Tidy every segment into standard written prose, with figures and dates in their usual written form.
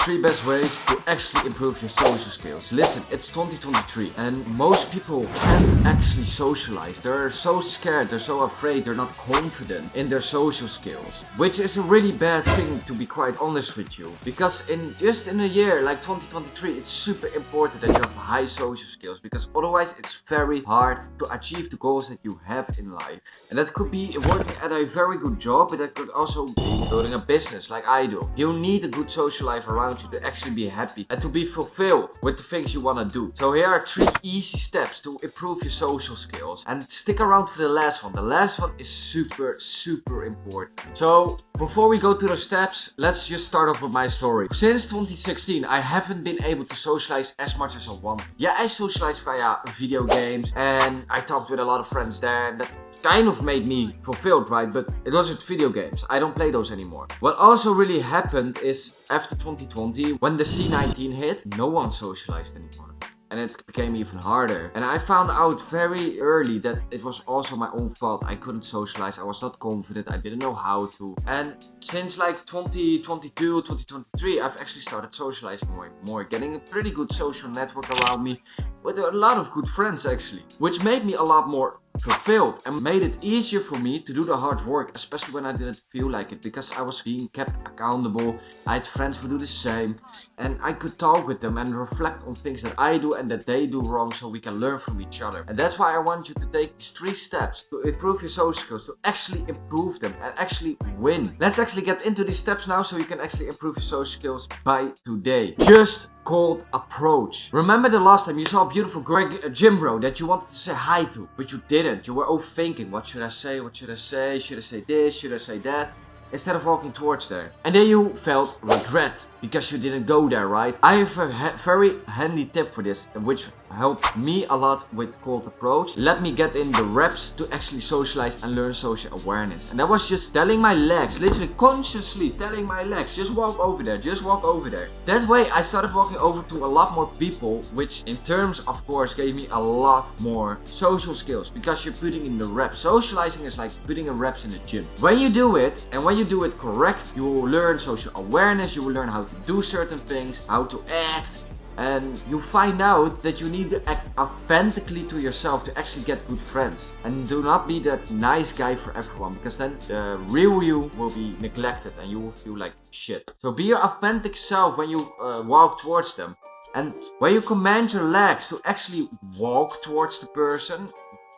3 best ways to actually improve your social skills. Listen, it's 2023 and most people can't actually socialize. They're so scared, they're so afraid, they're not confident in their social skills. Which is a really bad thing, to be quite honest with you. Because in a year like 2023, it's super important that you have high social skills. Because otherwise it's very hard to achieve the goals that you have in life. And that could be working at a very good job, but that could also be building a business like I do. You need a good social life around you to actually be happy and to be fulfilled with the things you want to do. So here are 3 easy steps to improve your social skills, and stick around for the last one. The last one is super important. So before we go to the steps, let's just start off with my story. Since 2016 I haven't been able to socialize as much as I want. Yeah, I socialize via video games and I talked with a lot of friends there, and that kind of made me fulfilled, right? But it was with video games. I don't play those anymore. What also really happened is after 2020, when the C19 hit, no one socialized anymore. And it became even harder. And I found out very early that it was also my own fault. I couldn't socialize, I was not confident, I didn't know how to. And since like 2022, 2023, I've actually started socializing more, getting a pretty good social network around me with a lot of good friends actually. Which made me a lot more fulfilled and made it easier for me to do the hard work, especially when I didn't feel like it, because I was being kept accountable. I had friends who do the same, and I could talk with them and reflect on things that I do and that they do wrong, so we can learn from each other. And that's why I want you to take these 3 steps to improve your social skills, to actually improve them and actually win. Let's actually get into these steps now so you can actually improve your social skills by today. Just cold approach. Remember the last time you saw a beautiful gym bro that you wanted to say hi to, but you didn't. You were overthinking, what should I say, what should I say, should I say this, should I say that, instead of walking towards there. And then you felt regret because you didn't go there, right? I have a very handy tip for this, which helped me a lot with cold approach. Let me get in the reps to actually socialize and learn social awareness. And that was just telling my legs, literally consciously telling my legs, just walk over there, just walk over there. That way I started walking over to a lot more people, which in terms of course gave me a lot more social skills, because you're putting in the reps. Socializing is like putting in reps in the gym. When you do it, and when you do it correct, you will learn social awareness, you will learn how to do certain things, how to act. And you find out that you need to act authentically to yourself to actually get good friends. And do not be that nice guy for everyone, because then the real you will be neglected and you will feel like shit. So be your authentic self when you walk towards them. And when you command your legs to actually walk towards the person,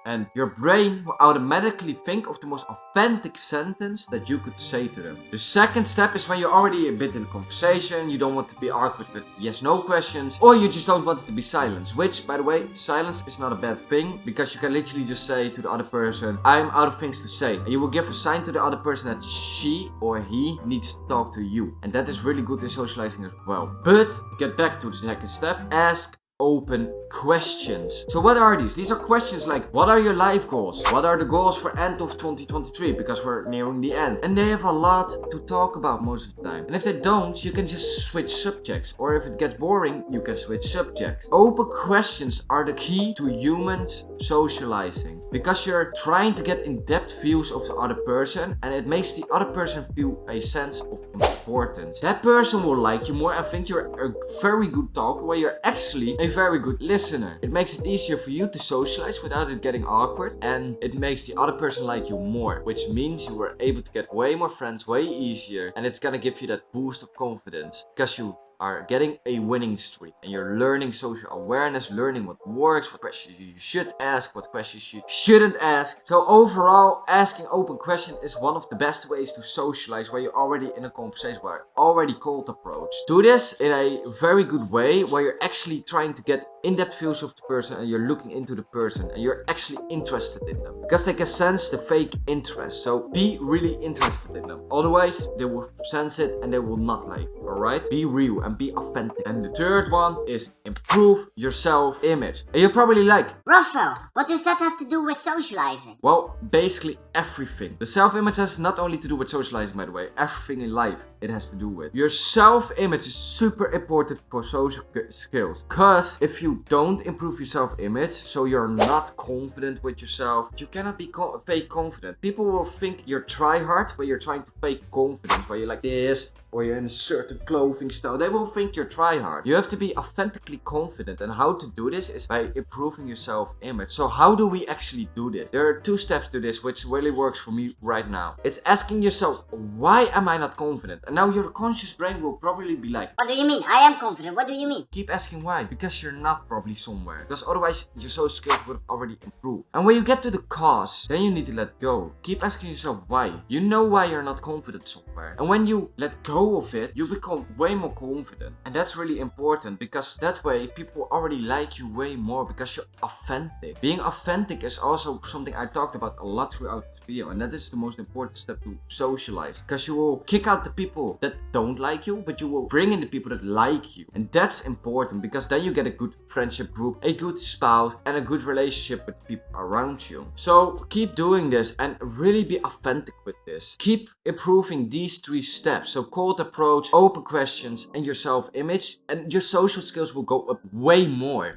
and your brain will automatically think of the most authentic sentence that you could say to them. The second step is when you're already a bit in a conversation, you don't want to be awkward with yes/no questions, or you just don't want it to be silence. Which, by the way, silence is not a bad thing, because you can literally just say to the other person, I'm out of things to say. And you will give a sign to the other person that she or he needs to talk to you. And that is really good in socializing as well. But, to get back to the second step, ask open questions. So what are these? These are questions like, what are your life goals? What are the goals for end of 2023? Because we're nearing the end. And they have a lot to talk about most of the time. And if they don't, you can just switch subjects. Or if it gets boring, you can switch subjects. Open questions are the key to humans socializing. Because you're trying to get in-depth views of the other person, and it makes the other person feel a sense of importance. That person will like you more and think you're a very good talker, where you're actually a very good listener. It makes it easier for you to socialize without it getting awkward, and it makes the other person like you more, which means you were able to get way more friends way easier, and it's gonna give you that boost of confidence because you are getting a winning streak and you're learning social awareness, learning what works, what questions you should ask, what questions you shouldn't ask. So overall, asking open questions is one of the best ways to socialize, where you're already in a conversation, where already cold approach. Do this in a very good way, where you're actually trying to get in-depth views of the person and you're looking into the person and you're actually interested in them, because they can sense the fake interest. So be really interested in them, otherwise they will sense it and they will not like you. Alright, be real and be authentic. And the third one is improve your self-image. And you're probably like, Rafael, what does that have to do with socializing? Well, basically everything. The self-image has not only to do with socializing, by the way, everything in life. it has to do with. Your self-image is super important for social skills. Cause if you don't improve your self-image, so you're not confident with yourself, you cannot be fake confident. People will think you're try-hard when you're trying to fake confidence, where you're like this, or you're in a certain clothing style. They will think you're try-hard. You have to be authentically confident, and how to do this is by improving your self-image. So how do we actually do this? There are 2 steps to this, which really works for me right now. It's asking yourself, why am I not confident? And now your conscious brain will probably be like, what do you mean? I am confident. What do you mean? keep asking why. Because you're not probably somewhere. Because otherwise your social skills would have already improved. And when you get to the cause, then you need to let go. Keep asking yourself why. You know why you're not confident somewhere. And when you let go of it, you become way more confident. And that's really important, because that way people already like you way more because you're authentic. Being authentic is also something I talked about a lot throughout this video, and that is the most important step to socialize, because you will kick out the people that don't like you, but you will bring in the people that like you. And that's important, because then you get a good friendship group, a good spouse, and a good relationship with the people around you. So keep doing this and really be authentic with this. Keep improving these 3 steps. So cold approach, open questions, and your self-image, and your social skills will go up way more.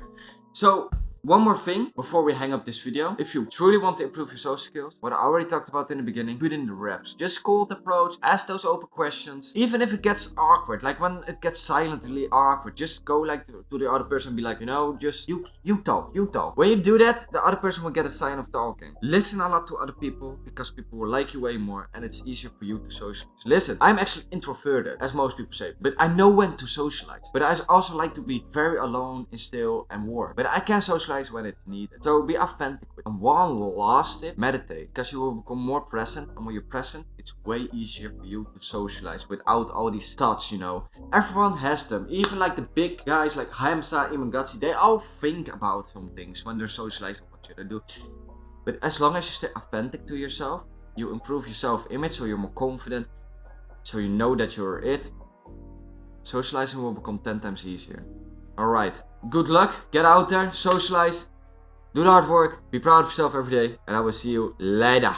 So one more thing before we hang up this video. If you truly want to improve your social skills, what I already talked about in the beginning, put in the reps. Just cold approach, ask those open questions. Even if it gets awkward, like when it gets silently awkward, just go like to the other person and be like, you know, just you talk. When you do that, the other person will get a sign of talking. Listen a lot to other people, because people will like you way more, and it's easier for you to socialize. Listen, I'm actually introverted, as most people say, but I know when to socialize. But I also like to be very alone and still and warm. But I can socialize when it's needed. So be authentic with it. And one last tip, meditate, because you will become more present, and when you're present, it's way easier for you to socialize without all these thoughts, you know. Everyone has them, even like the big guys like Hamza, Imangatsi, they all think about some things when they're socializing. What should I do? But as long as you stay authentic to yourself, you improve your self-image, so you're more confident, so you know that you're it, socializing will become 10 times easier. Alright, good luck, get out there, socialize, do the hard work, be proud of yourself every day, and I will see you later.